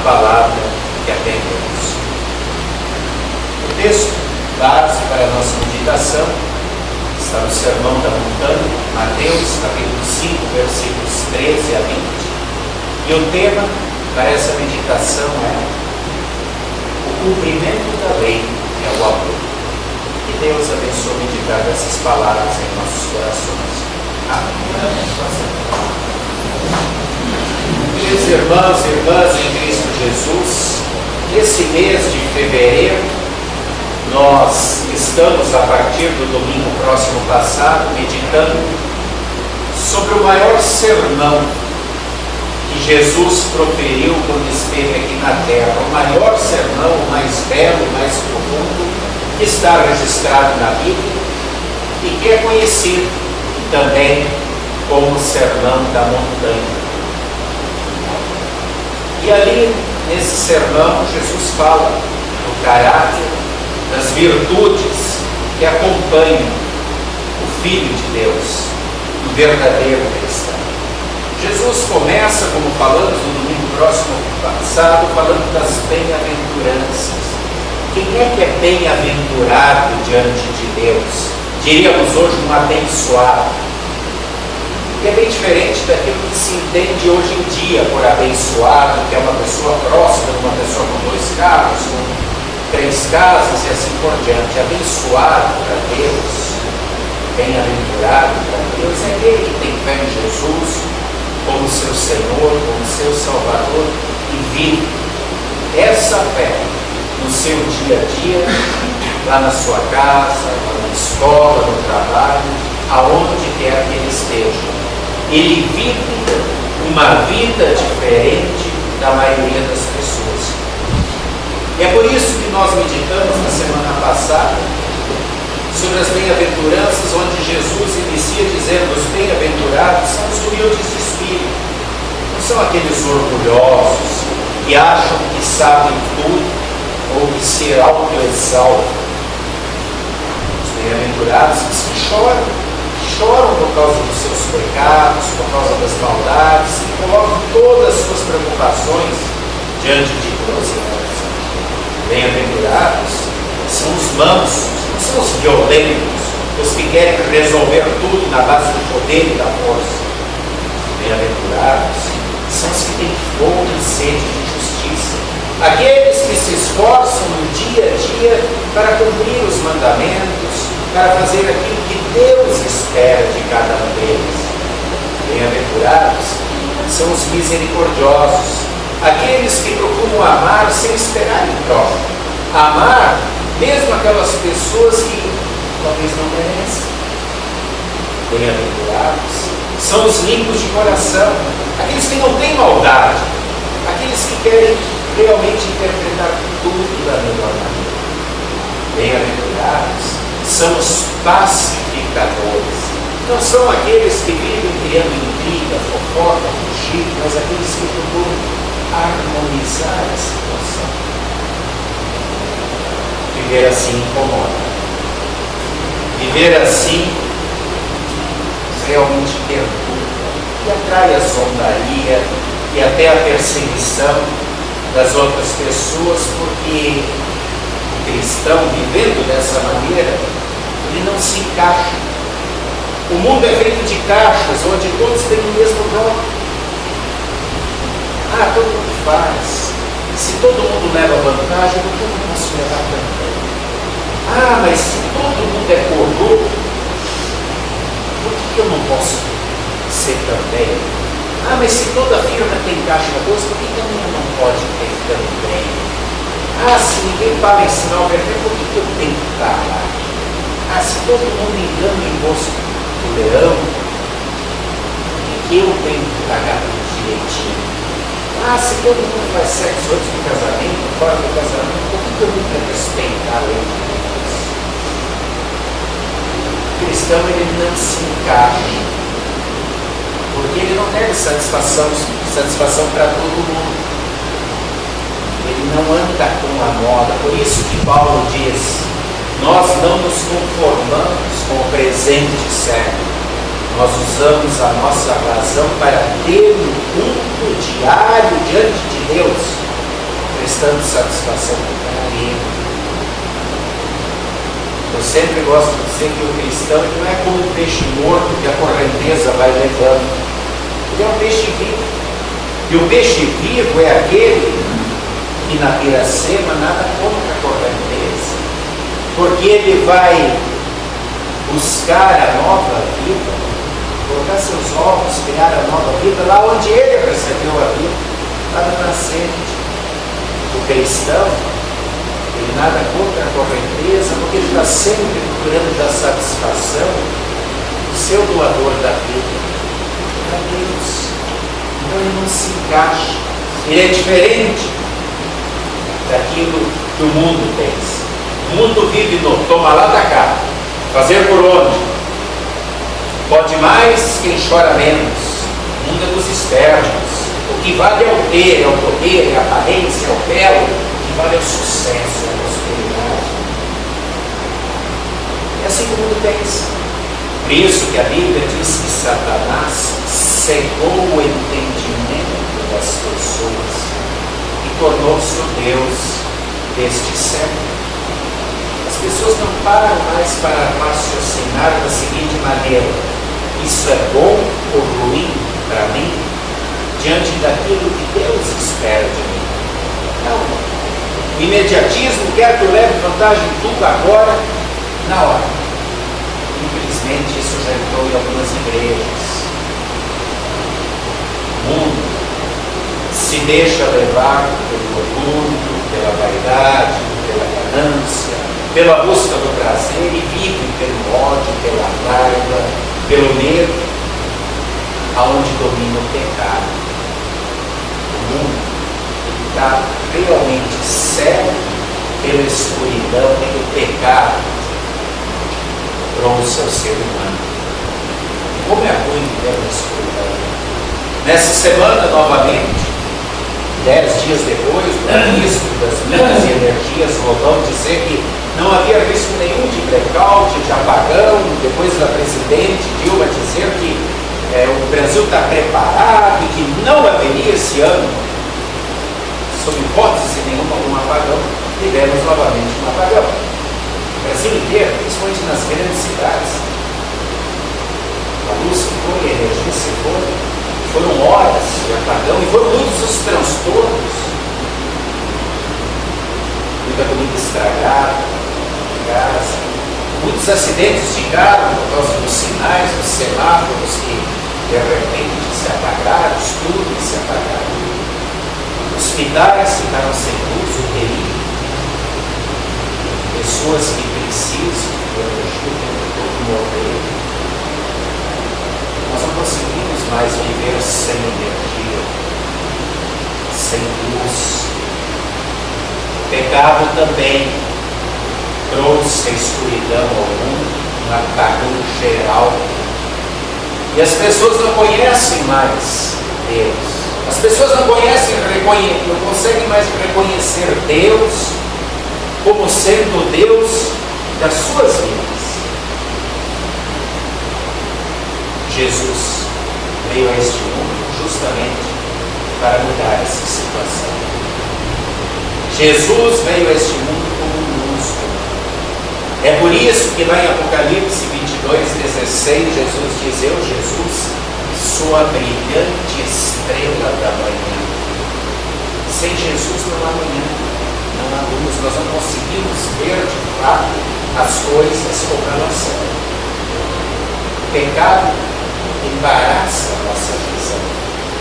palavra que aprendemos. O texto base para a nossa meditação está no Sermão da Montanha, Mateus capítulo 5, versículos 13 a 20. E o tema para essa meditação é o cumprimento da lei é o amor. Que Deus abençoe meditar essas palavras em nossos corações. Amém. Queridos irmãos e irmãs em Cristo Jesus, nesse mês de fevereiro, nós estamos, a partir do domingo próximo passado, meditando sobre o maior sermão que Jesus proferiu quando esteve aqui na terra. O maior sermão, o mais belo, o mais profundo, que está registrado na Bíblia e que é conhecido também como o Sermão da Montanha. E ali, nesse sermão, Jesus fala do caráter, das virtudes que acompanham o Filho de Deus, o verdadeiro cristão. Jesus começa, como falamos no domingo próximo passado, falando das bem-aventuranças. Quem é que é bem-aventurado diante de Deus? Diríamos hoje um abençoado. Que é bem diferente daquilo que se entende hoje em dia por abençoado, que é uma pessoa próxima, uma pessoa com 2 carros, com 3 casas e assim por diante. Abençoado para Deus, bem-aventurado para Deus, é aquele que tem fé em Jesus como seu Senhor, como seu Salvador e vive essa fé no seu dia a dia, lá na sua casa, lá na escola, no trabalho, aonde quer que ele esteja. Ele vive uma vida diferente da maioria das pessoas. E é por isso que nós meditamos na semana passada sobre as bem-aventuranças, onde Jesus inicia dizendo: os bem-aventurados são os humildes de espírito. Não são aqueles orgulhosos que acham que sabem tudo ou que se autoexaltam. Os bem-aventurados que choram por causa dos seus pecados, por causa das maldades, e colocam todas as suas preocupações diante de Deus. Bem-aventurados são os mansos, não são os violentos, os que querem resolver tudo na base do poder e da força. Bem-aventurados são os que têm fome e sede de justiça, aqueles que se esforçam no dia a dia para cumprir os mandamentos, para fazer aquilo que Deus espera de cada um deles. Bem-aventurados são os misericordiosos, aqueles que procuram amar sem esperar em troca. Amar mesmo aquelas pessoas que talvez não merecem. Bem-aventurados são os limpos de coração, aqueles que não têm maldade, aqueles que querem realmente interpretar tudo da melhor maneira. Bem-aventurados são os pacificadores. Não são aqueles que vivem criando intriga, fofoca, fugir, mas aqueles que procuram harmonizar a situação. Viver assim incomoda. Viver assim realmente perturba e atrai a zombaria e até a perseguição das outras pessoas, porque o cristão, vivendo dessa maneira, ele não se encaixa. O mundo é feito de caixas, onde todos têm o mesmo dom. Todo mundo faz. Se todo mundo leva vantagem, por que eu não posso levar também? Mas se todo mundo é corrupto, por que eu não posso ser também? Mas se toda firma tem caixa doce, por que também não pode ter também? Se ninguém fala em sinal vermelho, por que eu tenho que estar lá? Se todo mundo engana o imposto do leão, por que eu tenho que pagar tudo direitinho? Se todo mundo faz sexo antes do casamento, fora do casamento, por que eu nunca respeitar a lei de Deus? O cristão, ele não se encaixa, porque ele não deve satisfação para todo mundo. Ele não anda com a moda. Por isso que Paulo diz: nós não nos conformamos com o presente século. Nós usamos a nossa razão para ter um culto diário diante de Deus. buscando satisfação no carinho. Eu sempre gosto de dizer que o cristão não é como um peixe morto que a correnteza vai levando. Ele é um peixe vivo. E o peixe vivo é aquele que na Piracema nada contra a correnteza, porque ele vai buscar a nova vida, colocar seus ovos, criar a nova vida lá onde ele recebeu a vida, lá na nascente. O cristão, ele nada contra a correnteza, porque ele está sempre procurando dar satisfação do seu doador da vida, a Deus. Então ele não se encaixa, ele é diferente daquilo que o mundo pensa. O mundo vive no toma lá da cá, fazer por onde? Pode mais quem chora menos. O mundo é dos espertos. O que vale é o ter, é o poder, é a aparência, é o belo. O que vale é o sucesso, é a prosperidade. É assim que o mundo pensa. Por isso que a Bíblia diz que Satanás cegou o entendimento das pessoas e tornou-se o Deus deste século. As pessoas não param mais para raciocinar da seguinte maneira: isso é bom ou ruim para mim, diante daquilo que Deus espera de mim. Não. O imediatismo quer que eu leve vantagem de tudo agora, na hora. Infelizmente, isso já entrou em algumas igrejas. O mundo se deixa levar pelo orgulho, pela vaidade, pela ganância, pela busca do prazer e vive pelo ódio, pela raiva, pelo medo, aonde domina o pecado. O mundo está realmente cego pela escuridão que o pecado trouxe ao ser humano. Como é ruim viver na escuridão. Nessa semana, novamente, 10 dias depois, o ministro das Minas e Energias voltou a dizer que não havia risco nenhum de blackout, de apagão. Depois da presidente Dilma dizer que o Brasil está preparado e que não haveria esse ano, sob hipótese nenhuma, um apagão. Tivemos novamente um apagão. O Brasil inteiro, principalmente nas grandes cidades, a luz se foi, a energia se foi, foram horas de apagão e foram muitos os transtornos. Muita comida estragada, gás, muitos acidentes de carro por causa dos sinais, dos semáforos que de repente se apagaram, os túneis se apagaram, hospitais ficaram sem luz, UTI. Pessoas que precisam de ajuda por morrer. Nós não conseguimos mais viver sem energia, sem luz. O pecado também trouxe a escuridão ao mundo, um apagão geral. E as pessoas não conhecem mais Deus. As pessoas não conseguem mais reconhecer Deus como sendo o Deus das suas vidas. Jesus veio a este mundo justamente para mudar essa situação. Jesus veio a este mundo como luz. É por isso que lá em Apocalipse 22:16, Jesus diz: eu, Jesus, sou a brilhante estrela da manhã. Sem Jesus não há manhã, não há luz. Nós não conseguimos ver de fato as coisas como elas são. O pecado embaraça a nossa visão.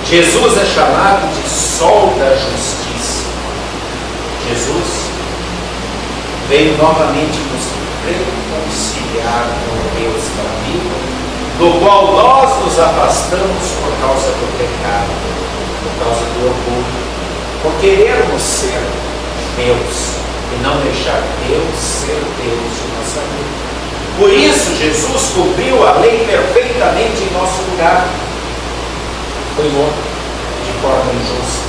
Jesus é chamado de sol da justiça. Jesus veio novamente nos reconciliar com Deus da vida, do qual nós nos afastamos por causa do pecado, por causa do orgulho, por querermos ser Deus e não deixar Deus ser Deus de nossa vida. Por isso Jesus cumpriu a lei perfeitamente em nosso lugar. Foi morto de forma injusta,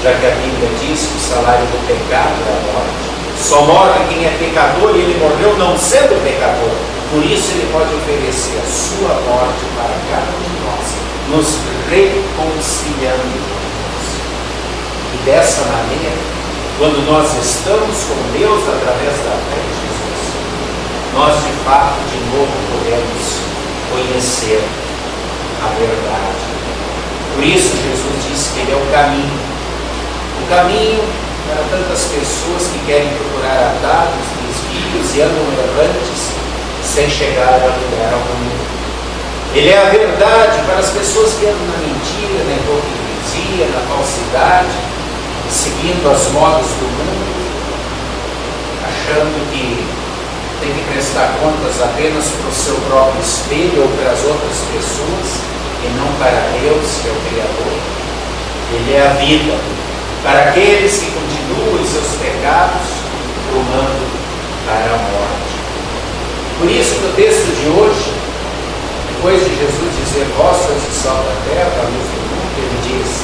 já que a Bíblia diz que o salário do pecado é a morte. Só morre quem é pecador e ele morreu não sendo pecador. Por isso ele pode oferecer a sua morte para cada um de nós, nos reconciliando com Deus. E dessa maneira quando nós estamos com Deus através da fé em Jesus, nós de fato de novo podemos conhecer a verdade. Por isso Jesus disse que Ele é o caminho. O caminho para tantas pessoas que querem procurar atalhos, desvios e andam errantes sem chegar a lugar algum. Ele é a verdade para as pessoas que andam na mentira, na hipocrisia, na falsidade, seguindo as modas do mundo, achando que tem que prestar contas apenas para o seu próprio espelho ou para as outras pessoas e não para Deus, que é o Criador. Ele é a vida para aqueles que continuam em seus pecados, rumando para a morte. Por isso que o texto de hoje, depois de Jesus dizer: vós sois o sal da terra, a luz do mundo, ele diz: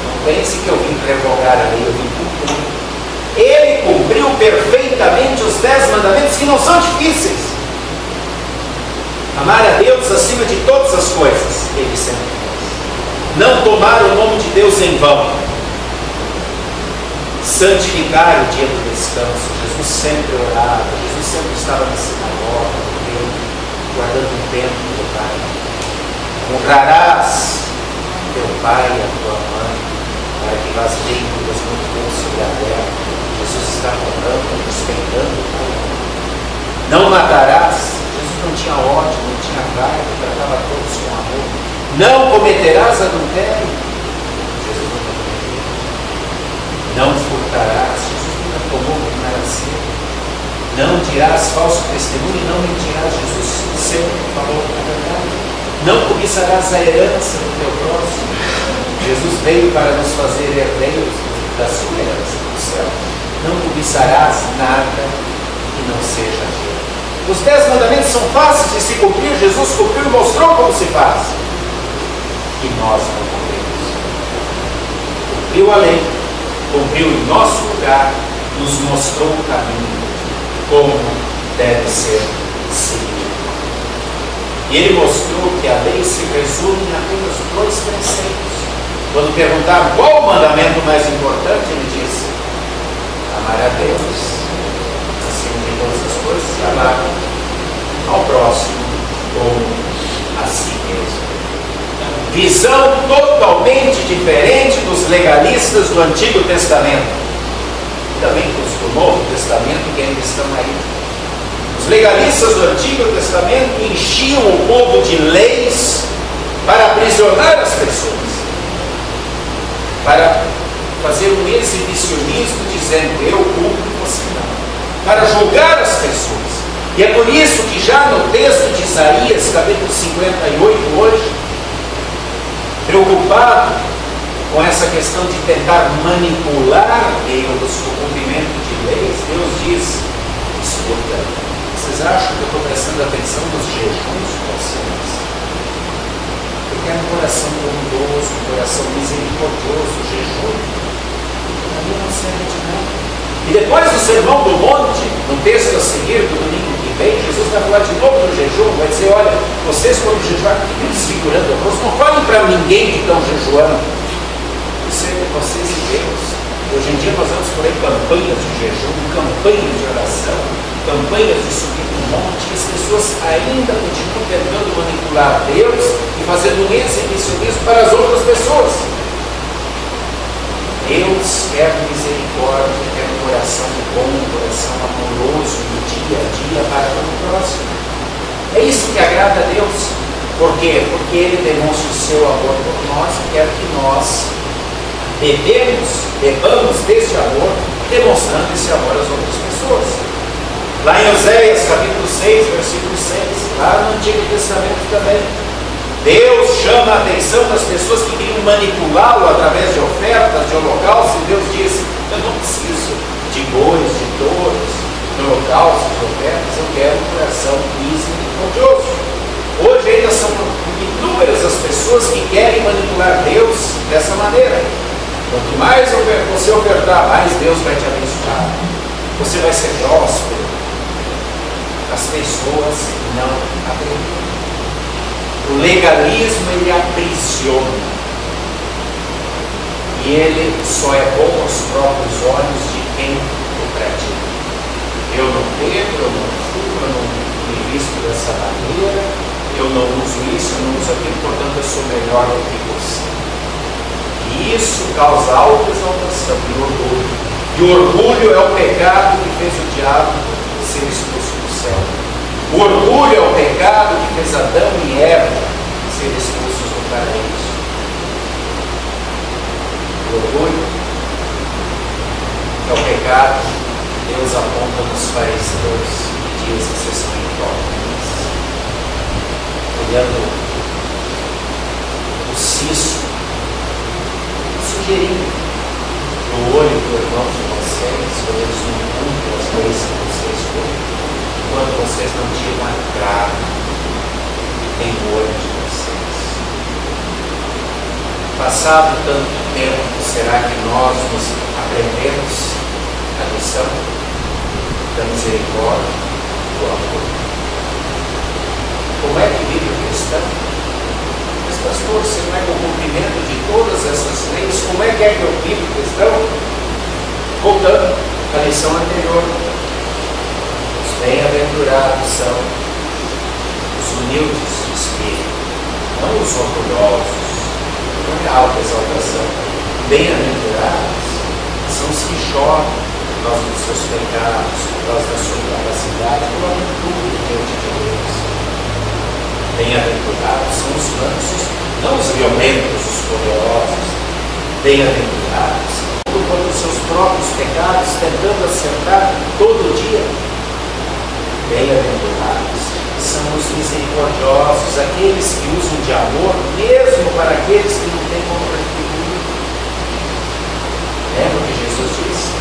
não pense que eu vim revogar a lei, eu vim cumprir. Ele cumpriu perfeitamente os 10 mandamentos, que não são difíceis. Amar a Deus acima de todas as coisas, ele sempre fez. Não tomar o nome de Deus em vão. Santificar o dia do descanso. Jesus sempre orava, Jesus sempre estava na sinagoga, guardando o tempo do Pai. Honrarás teu pai e a tua mãe, para que vás bem e vivas muito bem sobre a terra. Jesus está honrando, respeitando o Pai. Não matarás. Jesus não tinha ódio, não tinha raiva, tratava todos com amor. Não cometerás adultério. Jesus não cometeu. Não furtarás. Jesus nunca tomou por melancia. Não dirás falso testemunho e não mentirás. Jesus sempre falou a verdade. Não cobiçarás a herança do teu próximo. Jesus veio para nos fazer herdeiros da sua herança do céu. Não cobiçarás nada que não seja teu. Os 10 mandamentos são fáceis de se cumprir. Jesus cumpriu e mostrou como se faz. E nós não cumprimos. Cumpriu a lei, cumpriu em nosso lugar, nos mostrou o caminho, como deve ser seguido. E ele mostrou que a lei se resume em apenas 2 preceitos. Quando perguntaram qual o mandamento mais importante, ele disse: amar a Deus acima de todas as coisas e amar ao próximo como a si mesmo. Visão totalmente diferente dos legalistas do Antigo Testamento, e também dos do Novo Testamento que ainda estão aí. Os legalistas do Antigo Testamento enchiam o povo de leis para aprisionar as pessoas, para fazer um exibicionismo dizendo: eu cumpro, você não, para julgar as pessoas. E é por isso que já no texto de Isaías, capítulo 58, hoje, preocupado com essa questão de tentar manipular Deus com o cumprimento de leis, Deus diz: escuta, vocês acham que eu estou prestando atenção nos jejuns de vocês? Eu quero um coração bondoso, um coração misericordioso, jejum. Para mim não serve de nada. E depois do Sermão do Monte, no texto a seguir do domingo que vem, Jesus vai falar de novo do jejum, vai dizer: olha, vocês quando jejuar, ficam desfigurando o rosto, não falem para ninguém que estão jejuando. Isso é de vocês e Deus. Hoje em dia nós vamos por aí campanhas de jejum, campanhas de oração, campanhas de subir no monte, e as pessoas ainda continuam tentando manipular Deus e fazendo um exibicionismo para as outras pessoas. Deus quer misericórdia, quer um coração bom, um coração amoroso no dia a dia para o próximo. É isso que agrada a Deus. Por quê? Porque Ele demonstra o seu amor por nós e quer que nós bebamos desse amor, demonstrando esse amor às outras pessoas. Lá em Oséias, capítulo 6, versículo 6, lá no Antigo Testamento também, Deus chama a atenção das pessoas que queriam manipulá-lo através de ofertas, de holocaustos, e Deus diz: eu não preciso de bois, de touros, de holocaustos, de ofertas, eu quero um coração misericordioso. Hoje ainda são inúmeras as pessoas que querem manipular Deus dessa maneira. Quanto mais você ofertar, mais Deus vai te abençoar. Você vai ser próspero. As pessoas não acreditam. O legalismo, ele aprisiona. E ele só é bom aos próprios olhos de quem o pratica. Eu não bebo, eu não fumo, eu não me visto dessa maneira, eu não uso isso, eu não uso aquilo, portanto eu sou melhor do que você. E isso causa autoexaltação e orgulho. E o orgulho é o pecado que fez o diabo ser expulso do céu. O orgulho é o pecado que fez Adão e Eva ser expulsos do paraíso. O orgulho é o pecado que Deus aponta nos fariseus e diz que vocês são hipócritas. Olhando o cisco, sugerindo no olho do irmão de vocês, quando eles não cumprem as leis que vocês cumprem, quando vocês não tiram a cravo que tem no olho de vocês. Passado tanto tempo, será que nós nos aprendemos a lição da misericórdia, do amor? Como é que vive o cristão? Mas pastor, se não é com o cumprimento de todas essas leis, como é que eu vivo o cristão? Voltando à lição anterior, os bem-aventurados são os humildes de espírito, não os orgulhosos, não é alta exaltação. Bem-aventurados são os que choram por causa dos seus pecados, por causa da sua incapacidade, colocam tudo diante de Deus. Bem-aventurados são os mansos, não os violentos, os poderosos. Bem-aventurados quando os seus próprios pecados, tentando acertar todo dia. Bem-aventurados são os misericordiosos, aqueles que usam de amor, mesmo para aqueles que não têm como retribuir. Lembra o que Jesus disse?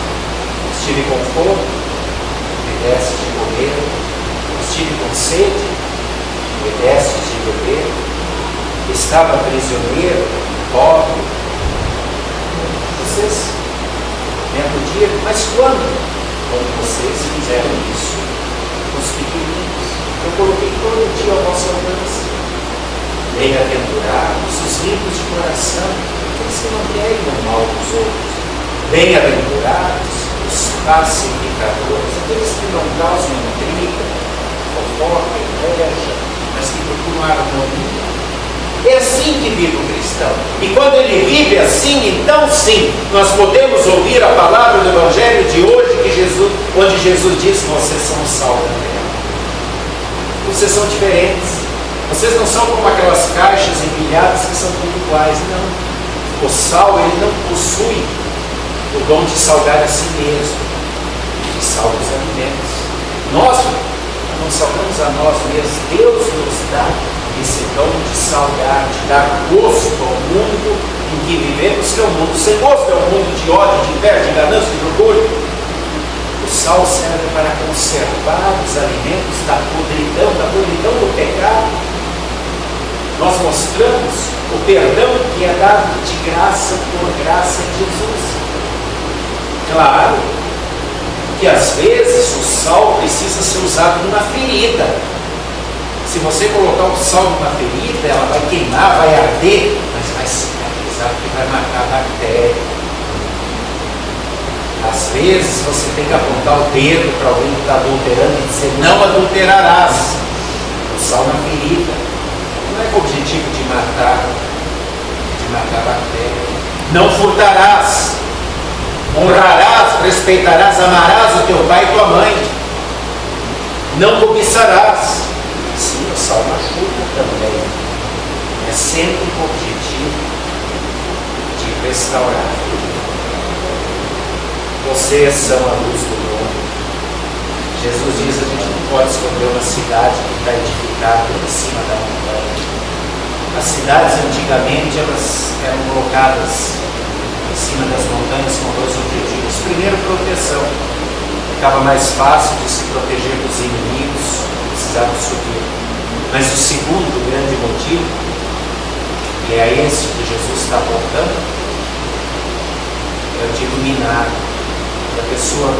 Estive com fome, me deste de comer, estive com sede, me deste de beber, estava prisioneiro, pobre. Vocês me acudiram, mas quando? Quando vocês fizeram isso com os pequeninos, eu coloquei todo dia ao vosso alcance. Bem-aventurados os limpos de coração, aqueles que não querem o mal dos outros. Bem-aventurados os pacificadores, aqueles que não causam intriga, fofoca, inveja, mas que procuram harmonia. É assim que vive o cristão. E quando ele vive assim, então sim, nós podemos ouvir a palavra do Evangelho de hoje, onde Jesus diz: vocês são o sal da terra. Vocês são diferentes. Vocês não são como aquelas caixas empilhadas que são tudo iguais. Não. O sal, ele não possui o dom de salgar a si mesmo. Ele salga os alimentos. Nós não salgamos a nós mesmos. Deus nos dá esse dom de salgar, de dar gosto ao mundo em que vivemos, que é um mundo sem gosto, é um mundo de ódio, de inveja, de ganância, de orgulho. O sal serve para conservar os alimentos da podridão do pecado. Nós mostramos o perdão que é dado de graça por graça em Jesus. Claro que às vezes o sal precisa ser usado numa ferida. Se você colocar o sal numa ferida, ela vai queimar, vai arder, mas vai cicatrizar, porque vai matar a bactéria. Às vezes você tem que apontar o dedo para alguém que está adulterando e dizer: não adulterarás. O sal na ferida não é com o objetivo de matar a bactéria. Não furtarás, honrarás, respeitarás, amarás o teu pai e tua mãe. Não cobiçarás. Sim, o sal machuca também. É sempre com o objetivo de restaurar. Vocês são a luz do mundo. Jesus diz: a gente não pode esconder uma cidade que está edificada em cima da montanha. As cidades antigamente elas eram colocadas em cima das montanhas com dois objetivos. Primeiro, proteção. Ficava mais fácil de se proteger dos inimigos, precisava subir. Mas o segundo grande motivo, e é esse que Jesus está apontando, é o de iluminar. A pessoa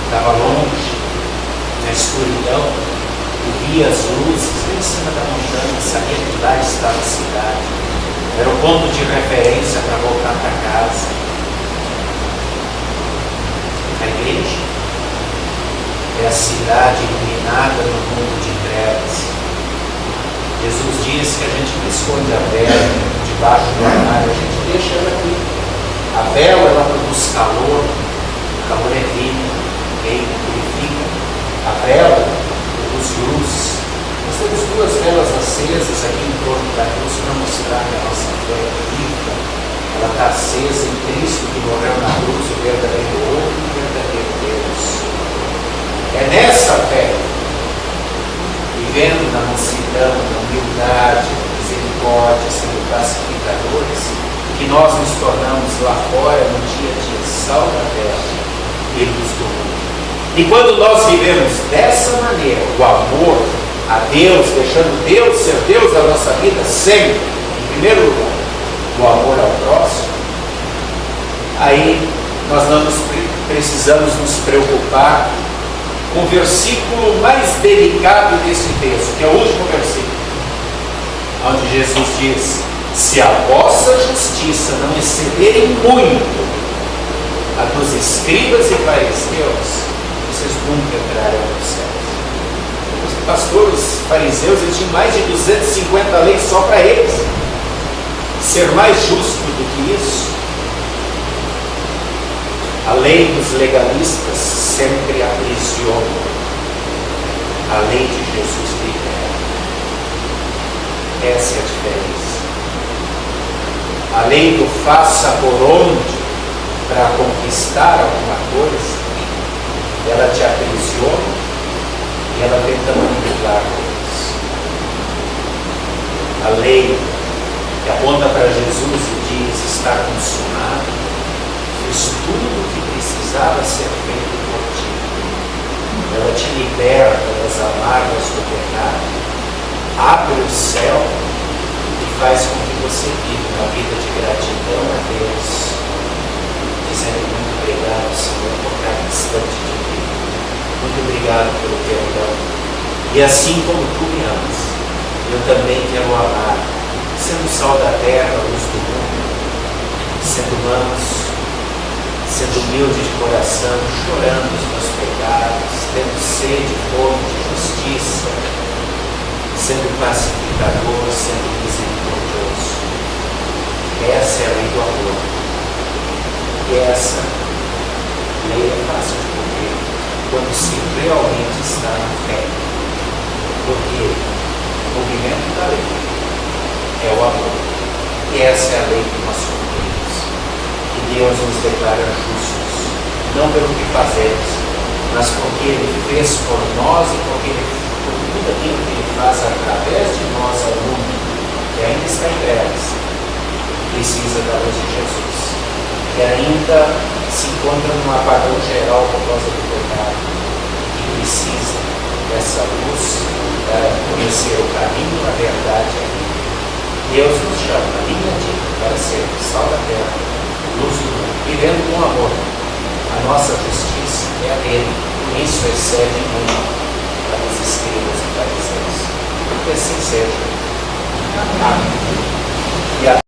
estava longe, na escuridão, e via as luzes lá em cima da montanha, sabia que lá estava a cidade. Era o ponto de referência para voltar para casa. a cidade iluminada no mundo de trevas. Jesus diz que a gente não esconde a vela debaixo do armário, a gente deixa ela aqui. A vela, ela produz calor, o calor é vida, ele purifica. A vela produz luz. Nós temos duas velas acesas aqui em torno da cruz para mostrar que a nossa fé é viva. Ela está acesa em Cristo que morreu na cruz, o verdadeiro homem e o verdadeiro Deus. É nessa fé, vivendo na mansidão, na humildade, na misericórdia, sendo pacificadores, que nós nos tornamos lá fora, no dia a dia, sal da terra e luz do mundo. E quando nós vivemos dessa maneira, o amor a Deus, deixando Deus ser Deus da nossa vida, sempre, em primeiro lugar, o amor ao próximo, aí nós não precisamos nos preocupar com o versículo mais delicado desse texto, que é o último versículo, onde Jesus diz: se a vossa justiça não exceder em muito a dos escribas e fariseus, vocês nunca entrarão nos céus. Os pastores fariseus, eles tinham mais de 250 leis só para eles. Ser mais justo do que isso, a lei dos legalistas sempre aprisiona. A lei de Jesus libera. Essa é a diferença. A lei do faça por onde para conquistar alguma coisa, ela te aprisiona e ela tenta manipular coisas. A lei que aponta para Jesus e diz: está consumado, fiz tudo o que precisava ser feito por ti. Ela te liberta das amargas do pecado, abre o céu e faz com que você viva uma vida de gratidão a Deus, dizendo: muito obrigado, Senhor, por cada instante de vida. Muito obrigado pelo perdão. E assim como tu me amas, eu também quero amar, sendo sal da terra, luz do mundo, sendo manso, sendo humilde de coração, chorando os meus pecados, tendo sede, fome de justiça, sendo pacificador, sendo misericordioso. Essa é a lei do amor. E essa lei é fácil de cumprir quando se realmente está na fé. Porque o movimento da lei é o amor. E essa é a lei que nós cumprimos. Que Deus nos declara justos, não pelo que fazemos, mas porque Ele fez por nós e porque por tudo aquilo que Ele faz através de nós ao mundo, que ainda está em trevas, precisa da luz de Jesus, que ainda se encontra num apagão geral por causa do pecado, que precisa dessa luz para conhecer o caminho, a verdade e a vida. Deus nos chama, a linha dita, para ser sal da terra, luz do mundo, vivendo com amor. A nossa justiça é a dele, por isso excede muito a dos escribas e fariseus. Que assim seja. Amém.